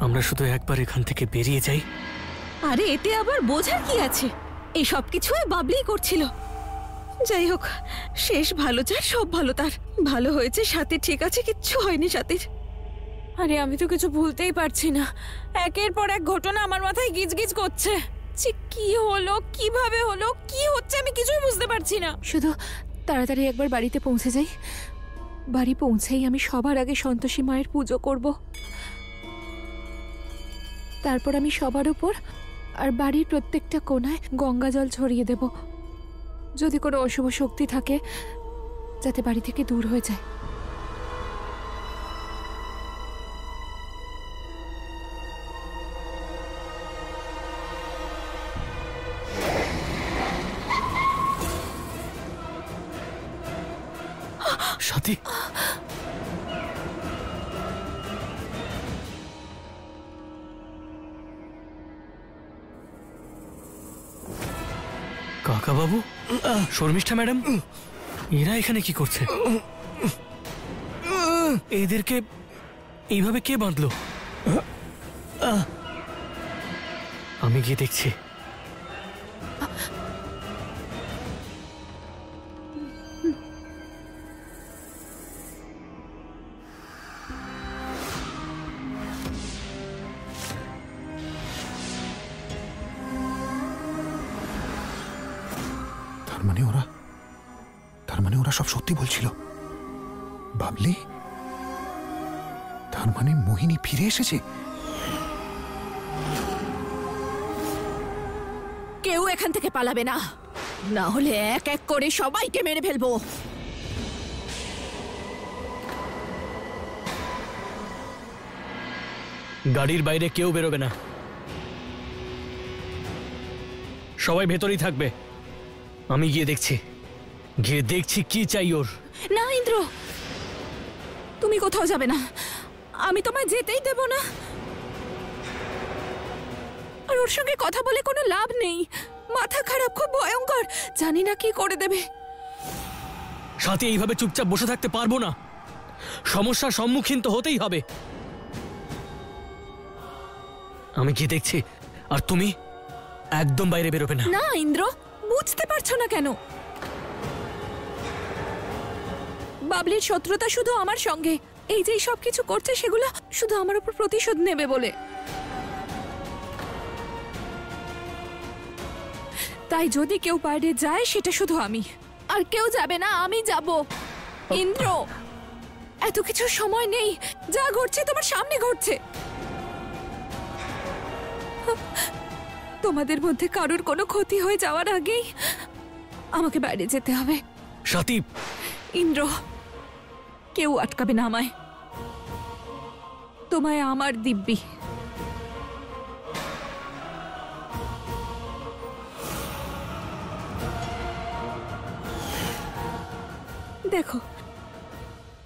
আমরা শুধু একবার এখান থেকে বেরিয়ে যাই। আরে এতে আবার বোঝার কি আছে? এই সব কিছু বাবলি করছিল। যাই হোক, শেষ ভালো যার সব ভালো তার। ভালো হয়েছে সাথে ঠিক আছে, কিচ্ছু হয়নি সাথীর। আরে আমি তো কিছু ভুলতেই পারছি না। একের পর এক ঘটনা আমার মাথায় গিজগিজ করছে। কি হলো, কিভাবে হলো, কি হচ্ছে আমি কিছুই বুঝতে পারছি না। শুধু তাড়াতাড়ি একবার বাড়িতে পৌঁছে যাই। বাড়ি পৌঁছেই আমি সবার আগে সন্তোষী মায়ের পুজো করব। তারপর আমি সবার উপর আর বাড়ির প্রত্যেকটা কোণায় গঙ্গা জল ছড়িয়ে দেব, যদি কোনো অশুভ শক্তি থাকে যাতে বাড়ি থেকে দূর হয়ে যায়। সাথী, কাকা বাবু, শর্মিষ্ঠা ম্যাডাম, এরা এখানে কি করছে? এদেরকে এইভাবে কে বাঁধলো? আমি গিয়ে দেখছি। তার মানে ওরা সব সত্যি বলছিল। বাবলি, তার মানে মোহিনী ফিরে এসেছে। কেউ এখান থেকে পালাবে না, না হলে এক এক করে সবাইকে মেরে ফেলবো। গাড়ির বাইরে কেউ বেরোবে না, সবাই ভেতরেই থাকবে। আমি গিয়ে দেখছি কি চাই ওর। না ইন্দ্র, তুমি কোথাও যাবে না, আমি তোমায় যেতেই দেব না। আর ওর সঙ্গে কথা বলে কোনো লাভ নেই, মাথা খারাপ, খুব ভয়ঙ্কর, জানি না কি করে দেবে। সাথে এইভাবে চুপচাপ বসে থাকতে পারবো না, সমস্যার সম্মুখীন তো হতেই হবে। আমি গিয়ে দেখছি, আর তুমি একদম বাইরে বেরোবে না। না ইন্দ্র, বুঝতে পারছো না কেন? বাবলির শত্রুতা শুধু আমার সঙ্গে, এই যে সব কিছু করছে সেগুলো শুধু আমার উপর প্রতিশোধ নেবে বলে। তাই যদি কেউ বাইরে যায় সেটা শুধু আমি, আর কেউ যাবে না, আমি যাব। ইন্দ্র, এত কিছু সময় নেই, যা ঘটছে তোমার সামনে ঘটছে। তোমাদের মধ্যে কারোর কোনো ক্ষতি হয়ে যাওয়ার আগেই আমাকে বাইরে যেতে হবে। সাথী, ইন্দ্র, কেউ আটকাবে না আমায়, তোমায় আমার দিব্যি। দেখো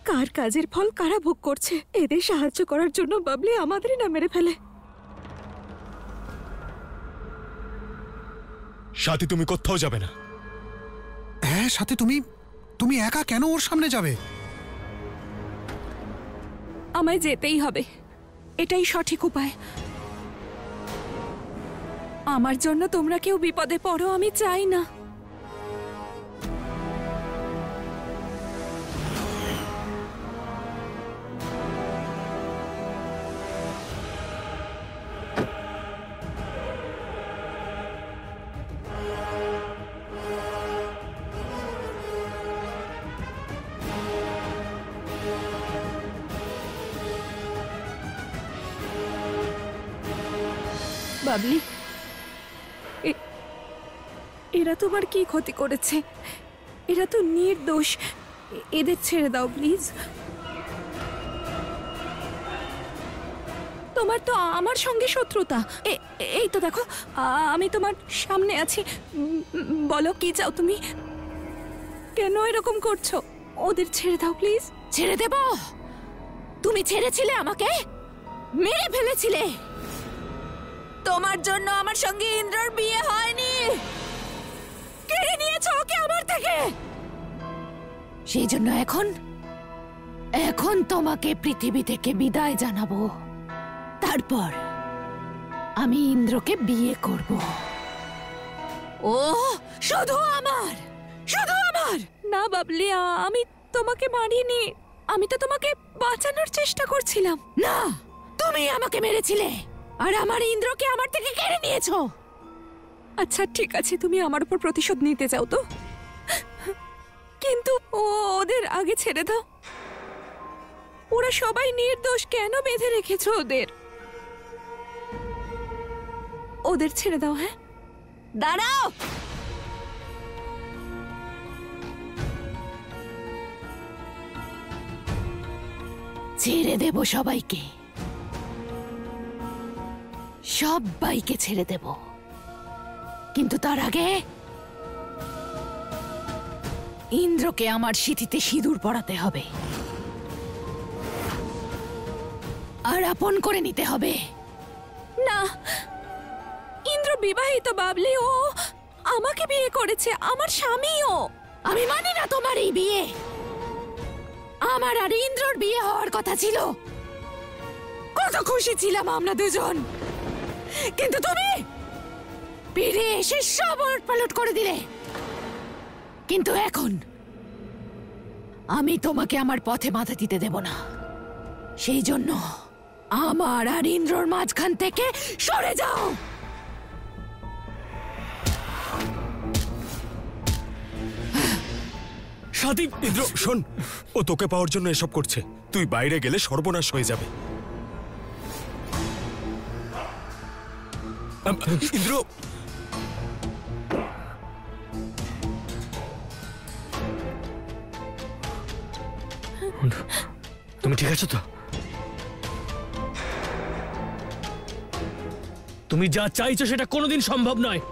কার কাজের ফল কারা ভোগ করছে। এদের সাহায্য করার জন্য বাবলি আমাদেরই না মেরে ফেলে। সাথী, তুমি কোথাও যাবে না। হ্যাঁ সাথে, তুমি একা কেন ওর সামনে যাবে? আমায় যেতেই হবে, এটাই সঠিক উপায়। আমার জন্য তোমরা কেউ বিপদে পড়ো আমি চাই না। বাবলি, এরা তোমার কি ক্ষতি করেছে? এরা তো নির্দোষ, এদের ছেড়ে দাও প্লিজ। তোমার তো আমার সঙ্গে শত্রুতা। এই তো দেখো, আমি তোমার সামনে আছি, বলো কি চাও তুমি? কেন এরকম করছো? ওদের ছেড়ে দাও প্লিজ। ছেড়ে দেব? তুমি ছেড়েছিলে আমাকে, মেরে ফেলেছিলে। তোমার জন্য আমার সঙ্গে ইন্দ্রর বিয়ে হয়নি, কেড়ে নিয়েছো ওকে আমার থেকে। সেই জন্য এখন তোমাকে পৃথিবী থেকে বিদায় জানাবো। তারপর আমি ইন্দ্রকে বিয়ে করব। ও শুধু আমার, শুধু আমার। না বাবলি, আমি তোমাকে মারিনি, আমি তো তোমাকে বাঁচানোর চেষ্টা করছিলাম। না, তুমি আমাকে মেরেছিলে আর আমার ইন্দ্রকে আমার থেকে কেড়ে নিয়েছো। আচ্ছা ঠিক আছে, তুমি আমার উপর প্রতিশোধ নিতে চাও তো, কিন্তু ওদের আগে ছেড়ে দাও। ওরা সবাই নির্দোষ, কেন বেঁধে রেখেছো ওদের? ওদের ছেড়ে দাও। হ্যাঁ, দাঁড়াও। ছেড়ে দেব সবাইকে, সবাইকে ছেড়ে দেব, কিন্তু তার আগে ইন্দ্রকে আমার সিঁথিতে সিঁদুর পরাতে হবে আর আপন করে নিতে হবে। না, ইন্দ্র বিবাহিত বাবলি, ও আমাকে বিয়ে করেছে, আমার স্বামীও। আমি মানি না তোমার এই বিয়ে। আমার আর ইন্দ্রর বিয়ে হওয়ার কথা ছিল, কত খুশি ছিলাম আমরা দুজন, কিন্তু তুমি ফিরে এসে সব উলটপালট করে দিলে। কিন্তু এখন আমি তোমাকে আমার পথে বাধা দিতে দেব না, সেই জন্য আমার আর ইন্দ্রর মাঝখান থেকে সরে যাও। সাথী, ইন্দ্র শোন, ও তোকে পাওয়ার জন্য এসব করছে। তুই বাইরে গেলে সর্বনাশ হয়ে যাবে। ইন্দ্র, তুমি ঠিক আছো তো? তুমি যা চাইছো সেটা কোনোদিন সম্ভব নয়।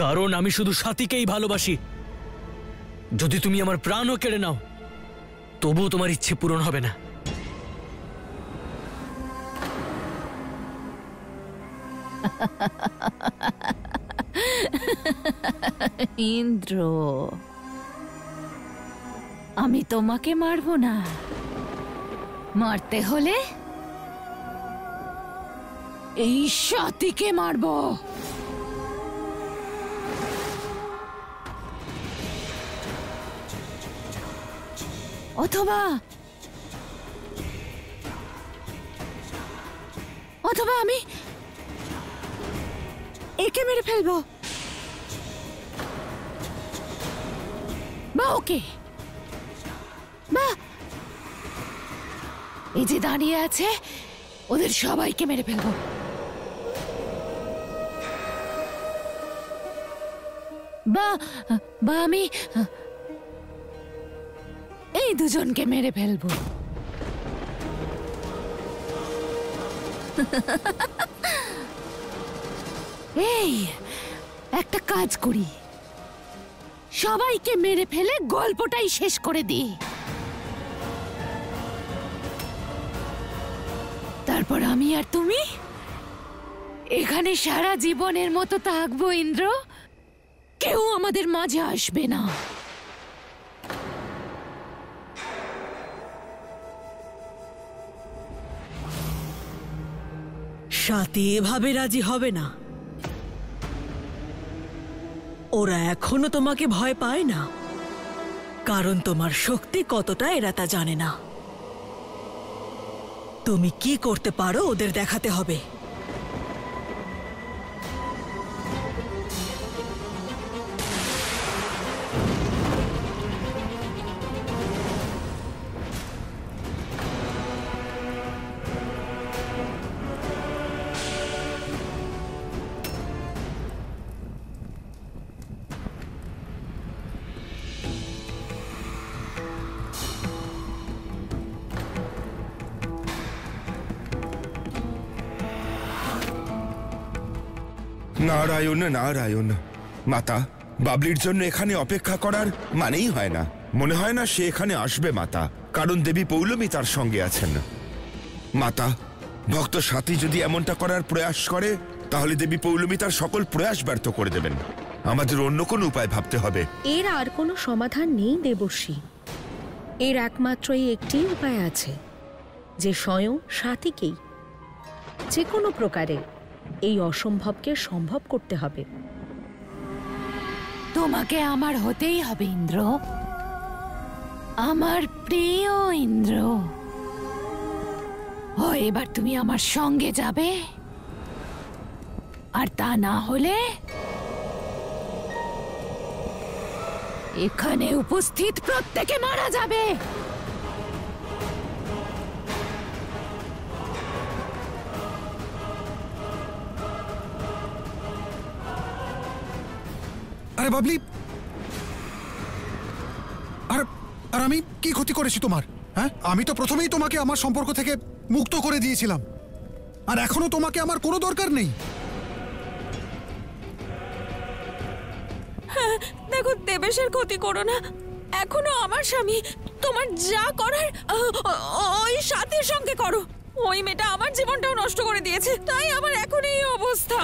কারণ আমি শুধু সাথীকেই ভালোবাসি। যদি তুমি আমার প্রাণও কেড়ে নাও, তবুও তোমার ইচ্ছে পূরণ হবে না। ইন্দ্র, আমি তোমাকে মারবো না, মারতে হলে এই সাথীকে মারবো। অথবা আমি একে মেরে ফেলবো, বা ওকে, বা এই যে দাঁড়িয়ে আছে ওদের সবাইকে মেরে ফেলবো। বা আমি এই দুজনকে মেরে ফেলবো। এই একটা কাজ করি, সবাইকে মেরে ফেলে গল্পটাই শেষ করে দিই, তারপর আমি আর তুমি এখানে সারা জীবনের মতো থাকবো। ইন্দ্র, কেউ আমাদের মাঝে আসবে না। সাথী এভাবে রাজি হবে না। ওরা এখনো তোমাকে ভয় পায় না, কারণ তোমার শক্তি কতটা এরা তা জানে না। তুমি কি করতে পারো ওদের দেখাতে হবে। নারায়ণ নারায়ণ। মাতা, বাবলির জন্য এখানে অপেক্ষা করার মানেই হয় না। মনে হয় না সে এখানে আসবে মাতা, কারণ দেবী পৌলমী তার সঙ্গে আছেন। মাতা, ভক্ত সাথী যদি এমনটা করার প্রয়াস করে, তাহলে দেবী পৌলমী তার সকল প্রয়াস ব্যর্থ করে দেবেন। আমাদের অন্য কোনো উপায় ভাবতে হবে। এর আর কোনো সমাধান নেই দেবর্ষী। এর একমাত্রই একটি উপায় আছে, যে স্বয়ং সাথীকেই যে কোনো প্রকারে এই অসম্ভবকে সম্ভব করতে হবে। তোমাকে আমার হতেই হবে ইন্দ্র, আমার প্রিয় ইন্দ্র। হয় এবার তুমি আমার সঙ্গে যাবে, আর তা না হলে এখানে উপস্থিত প্রত্যেকে মারা যাবে। আরে বাবলি, আর আর আমি কি ক্ষতি করেছি তোমার? হ্যাঁ, আমি তো প্রথমেই তোমাকে আমার সম্পর্ক থেকে মুক্ত করে দিয়েছিলাম, আর এখনো তোমাকে আমার কোনো দরকার নেই। দেখো, দেবেশের ক্ষতি করো না। এখনো আমার স্বামী। তোমার যা করার ওই সাথীর সঙ্গে করো। ওই মেয়েটা আমার জীবনটাও নষ্ট করে দিয়েছে, তাই আমার এখন এই অবস্থা।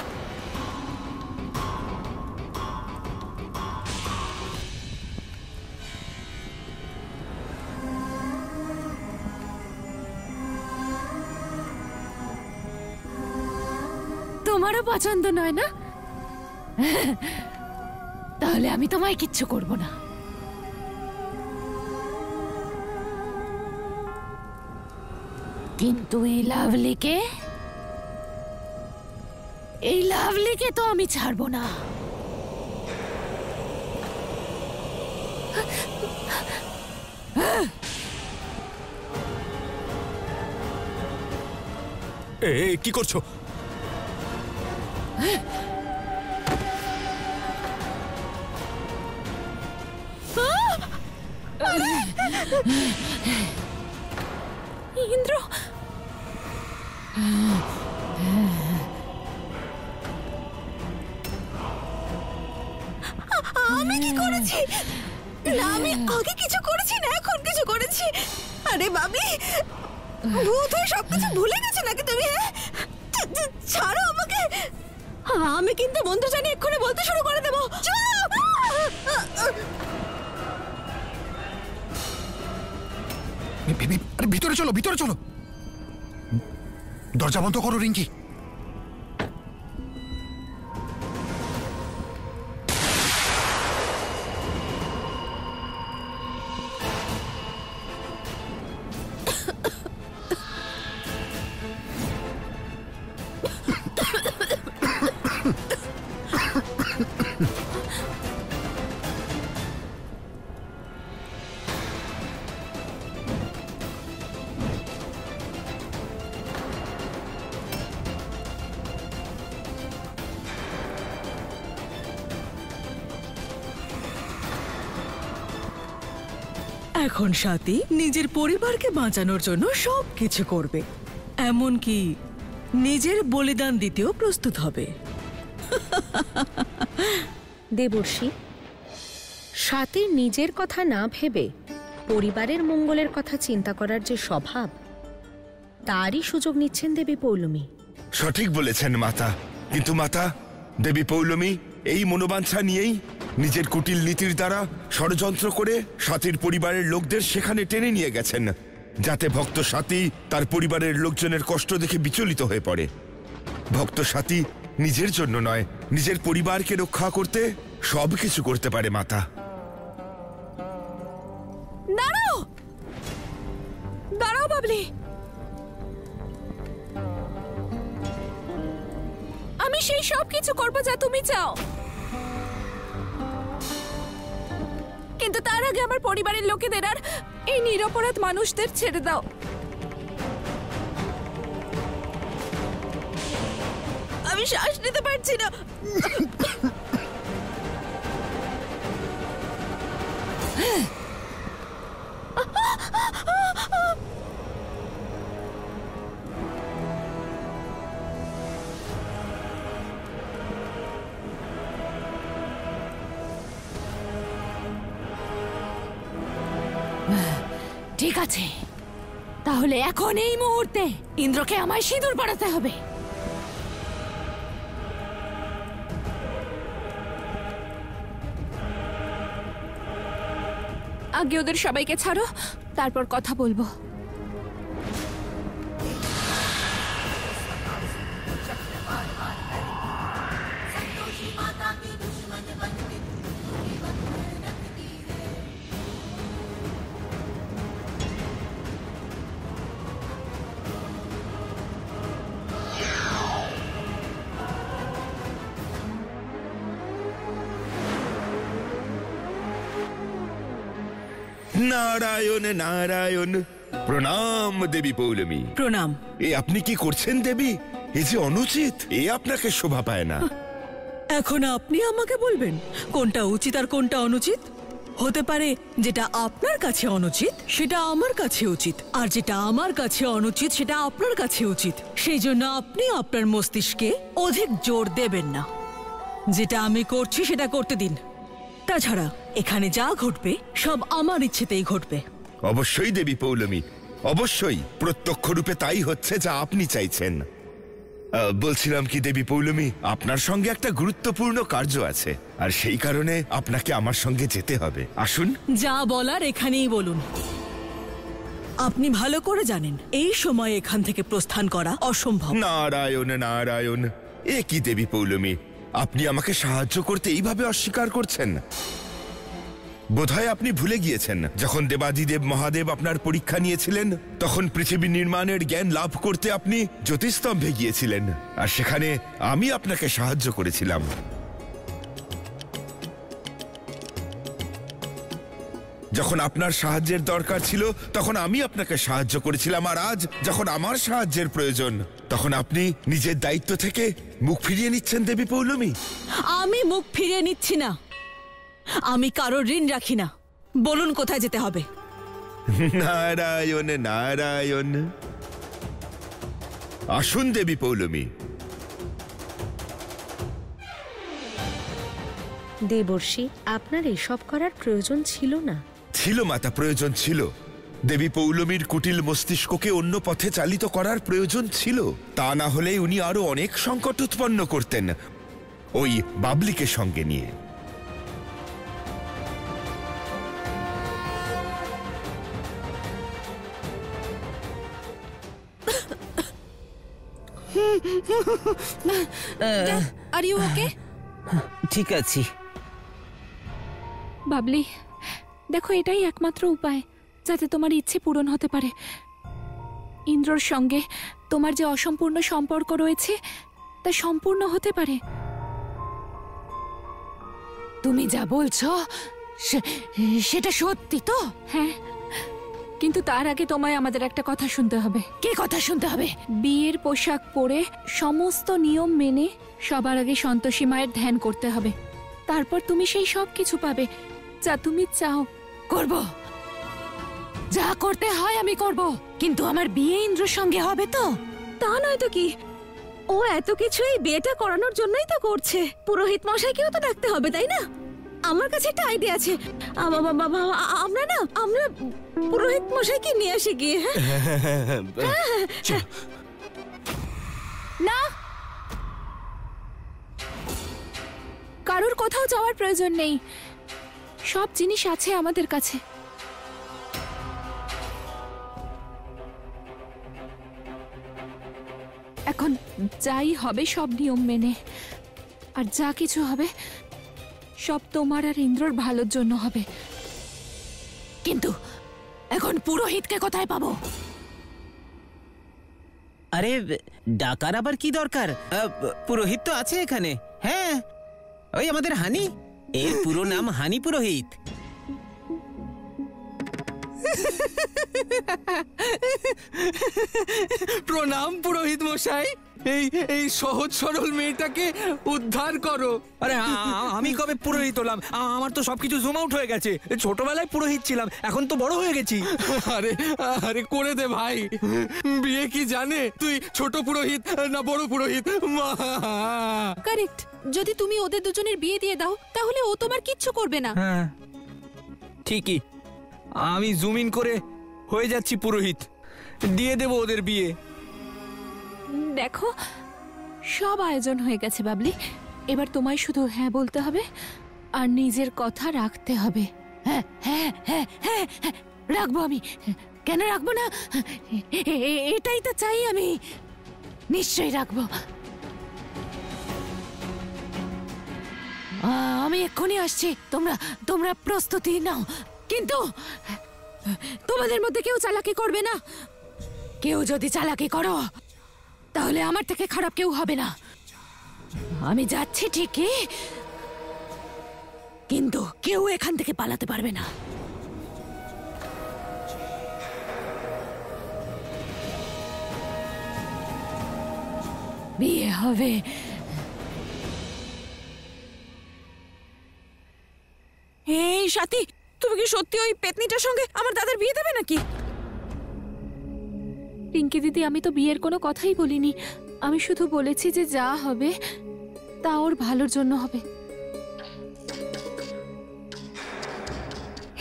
তোমারও পছন্দ নয় না? তাহলে আমি তোমায় কিচ্ছু করব না। কিন্তু এই লাভলিকে তো আমি ছাড়বো না। কি করছো? ইন্দ্র, আমি কি করেছি? না, আমি আগে কিছু করেছি না, এখন কিছু করেছি। আরে বাবলি, ভূত হয়ে সবকিছু ভুলে গেছো নাকি তুমি? ছাড়ো আমাকে। আমি কিন্তু মন্ত্র জানি এক্ষুনি বলতে শুরু করে দেবো। আরে ভিতরে চলো, ভিতরে চলো। দরজা বন্ধ করো রিঙ্কি। এখন সাথী নিজের পরিবারকে বাঁচানোর জন্য সব কিছু করবে, এমনকি নিজের বলিদান দিতেও প্রস্তুত হবে। দেবর্ষি, সাথীর নিজের কথা না ভেবে পরিবারের মঙ্গলের কথা চিন্তা করার যে স্বভাব, তারই সুযোগ নিচ্ছেন দেবী পৌলমী। সঠিক বলেছেন মাতা। কিন্তু মাতা, দেবী পৌলমী এই মনোবাঞ্ছা নিয়েই নিজের কুটিল নীতির দ্বারা ষড়যন্ত্র করে সাথীর পরিবারের লোকদের সেখানে টেনে নিয়ে গেছেন, যাতে ভক্ত সাথী তার পরিবারের লোকজনের কষ্ট দেখে বিচলিত হয়ে পড়ে। ভক্ত সাথী নিজের জন্য নয়, নিজের পরিবারকে রক্ষা করতে সবকিছু করতে পারে মাতা। দাঁড়াও, দাঁড়াও বাবলি। আমি সেই সব কিছু করবো যা তুমি চাও, কিন্তু তার আগে আমার পরিবারের লোকেদের আর এই নিরপরাধ মানুষদের ছেড়ে দাও। আমি শ্বাস নিতে পারছি না। ঠিক আছে, তাহলে এখন এই মুহূর্তে ইন্দ্রকে আমায় সিঁদুর পরাতে হবে। আগে ওদের সবাইকে ছাড়ো, তারপর কথা বলবো। নারায়ণ নারায়ণ। প্রণাম দেবী পৌলমী। প্রণাম। এ আপনি কি করছেন দেবী? এ যে অনুচিত, এ আপনাকে শোভা পায় না। এখন আপনি আমাকে বলবেন কোনটা উচিত আর কোনটা অনুচিত? হতে পারে যেটা আপনার কাছে অনুচিত সেটা আমার কাছে উচিত, আর যেটা আমার কাছে অনুচিত সেটা আপনার কাছে উচিত। সেই জন্য আপনি আপনার মস্তিষ্কে অধিক জোর দেবেন না। যেটা আমি করছি সেটা করতে দিন। তাছাড়া এখানে যা ঘটবে সব আমার ইচ্ছেতেই ঘটবে। অবশ্যই দেবী পৌলমী, অবশ্যই। প্রত্যক্ষ রূপে তাই হচ্ছে যা আপনি চাইছেন। বলছিলাম কি দেবী পৌলমী, আপনার সঙ্গে একটা গুরুত্বপূর্ণ কার্য আছে, আর সেই কারণে আপনাকে আমার সঙ্গে যেতে হবে। আসুন। যা বলার এখানেই বলুন। আপনি ভালো করে জানেন এই সময় এখান থেকে প্রস্থান করা অসম্ভব। নারায়ণ নারায়ণ। এ কি দেবী পৌলমী, আপনি আমাকে সাহায্য করতে এইভাবে অস্বীকার করছেন? বোধহয় আপনি ভুলে গিয়েছেন, যখন দেবাদিদেব মহাদেব আপনার পরীক্ষা নিয়েছিলেন তখন পৃথিবী নির্মাণের জ্ঞান লাভ করতে আপনি জ্যোতিস্তম্ভে গিয়েছিলেন, আর সেখানে আমি আপনাকে সাহায্য করেছিলাম। যখন আপনার সাহায্যের দরকার ছিল তখন আমি আপনাকে সাহায্য করেছিলাম, আর আজ যখন আমার সাহায্যের প্রয়োজন তখন আপনি নিজের দায়িত্ব থেকে মুখ ফিরিয়ে নিচ্ছেন দেবী পৌলমী। আমি মুখ ফিরিয়ে নিচ্ছি না। আমি কারোর ঋণ রাখি না। বলুন কোথায় যেতে হবে। নারায়ণ নারায়ণ। আসুন দেবী পৌলমী। দেবর্ষি, আপনার এসব করার প্রয়োজন ছিল না। ছিল মাতা, প্রয়োজন ছিল। দেবী পৌলমীর কুটিল মস্তিষ্ককে অন্য পথে চালিত করার প্রয়োজন ছিল। তা না হলে উনি আরো অনেক সংকট উৎপন্ন করতেন ওই বাবলিকে সঙ্গে নিয়ে। Are you okay? ঠিক আছি। বাবলি, দেখো এটাই একমাত্র উপায় যাতে তোমার ইচ্ছে পূরণ হতে পারে। ইন্দ্রর সঙ্গে তোমার যে অসম্পূর্ণ সম্পর্ক রয়েছে তা সম্পূর্ণ হতে পারে। তুমি যা বলছো সেটা সত্যি তো? হ্যাঁ, কিন্তু তার আগে তোমায় আমাদের একটা কথা শুনতে হবে। কে কথা শুনতে হবে? বিয়ের পোশাক পরে সমস্ত নিয়ম মেনে সবার আগে সন্তোষী মায়ের ধ্যান করতে হবে। তারপর তুমি সেই সব কিছু পাবে যা তুমি চাও। করব, যা করতে হয় আমি করব, কিন্তু আমার বিয়ে ইন্দ্রর সঙ্গে হবে তো? তা নয় তো কি, ও এত কিছু এই বিয়েটা করানোর জন্যই তো করছে। পুরোহিত মশাইকেও তো ডাকতে হবে, তাই না? আমার কাছে একটা আইডিয়া আছে। আমরা পুরোহিত মশাইকে নিয়ে আসি গিয়ে। না, কারোর কোথাও যাওয়ার প্রয়োজন নেই। সব জিনিস আছে আমাদের কাছে। এখন যাই হবে সব নিয়ম মেনে, আর যা কিছু হবে সব তোমার আর ইন্দ্রর ভালোর জন্য হবে। কিন্তু এখন পুরোহিতকে কোথায় পাবো? আরে ডাকার আবার কি দরকার? পুরোহিত তো আছে এখানে। হ্যাঁ, ওই আমাদের হানি। এর পুরো নাম হানি পুরোহিত। প্রণাম পুরোহিত মশাই। এই সহজ সরল মেয়েটাকে উদ্ধার করো। আরে আমি কবে পুরোহিত হলাম? আমার তো সবকিছু জুম আউট হয়ে গেছে। ছোটবেলায় পুরোহিত ছিলাম, এখন তো বড় হয়ে গেছি। আরে করে দে ভাই। বিয়ে কি জানে তুই ছোট পুরোহিত না বড় পুরোহিত? কারেক্ট। যদি তুমি ওদের দুজনের বিয়ে দিয়ে দাও তাহলে ও তোমার কিচ্ছু করবে না। হ্যাঁ ঠিকই, আমি জুম ইন করে হয়ে যাচ্ছি পুরোহিত, দিয়ে দেব ওদের বিয়ে। দেখো, সব আয়োজন হয়ে গেছে বাবলি। এবার তোমায় শুধু হ্যাঁ বলতে হবে আর নিজের কথা রাখতে হবে। হ্যাঁ হ্যাঁ হ্যাঁ হ্যাঁ, রাখবো আমি, কেন রাখবো না? এটাই তো চাই আমি, নিশ্চয়ই রাখবো। আমি এক্ষুনি আসছি, তোমরা তোমরা প্রস্তুতি নাও। কিন্তু তোমাদের মধ্যে কেউ চালাকি করবে না। কেউ যদি চালাকি করো তাহলে আমার থেকে খারাপ কেউ হবে না। আমি যাচ্ছি ঠিকই, কিন্তু কেউ এখান থেকে পালাতে পারবে না। বিয়ে হবে। এই সাথী, তুমি কি সত্যি ওই পেতনিটার সঙ্গে আমার দাদার বিয়ে দেবে নাকি? পিঙ্কি দিদি, আমি তো বিয়ের কোনো কথাই বলিনি। আমি শুধু বলেছি যে যা হবে তা ওর ভালোর জন্য হবে।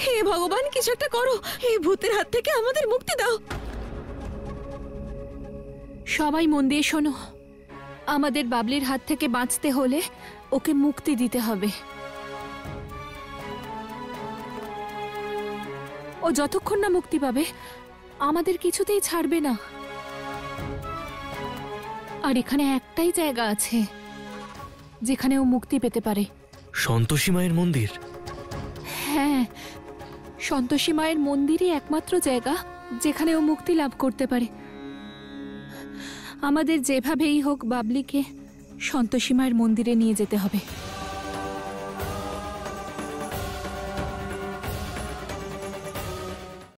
হে ভগবান, কিছু একটা করো, এই ভূতের হাত থেকে আমাদের মুক্তি দাও। সবাই মন দিয়ে শোনো, আমাদের বাবলির হাত থেকে বাঁচতে হলে ওকে মুক্তি দিতে হবে। ও যতক্ষণ না মুক্তি পাবে আমাদের কিছুতেই ছাড়বে না। আর এখানে একটাই জায়গা আছে যেখানে ও মুক্তি পেতে পারে। সন্তোষী মায়ের মন্দির? হ্যাঁ, সন্তোষী মায়ের মন্দিরই একমাত্র জায়গা যেখানে ও মুক্তি লাভ করতে পারে। আমাদের যেভাবেই হোক বাবলিকে সন্তোষী মায়ের মন্দিরে নিয়ে যেতে হবে।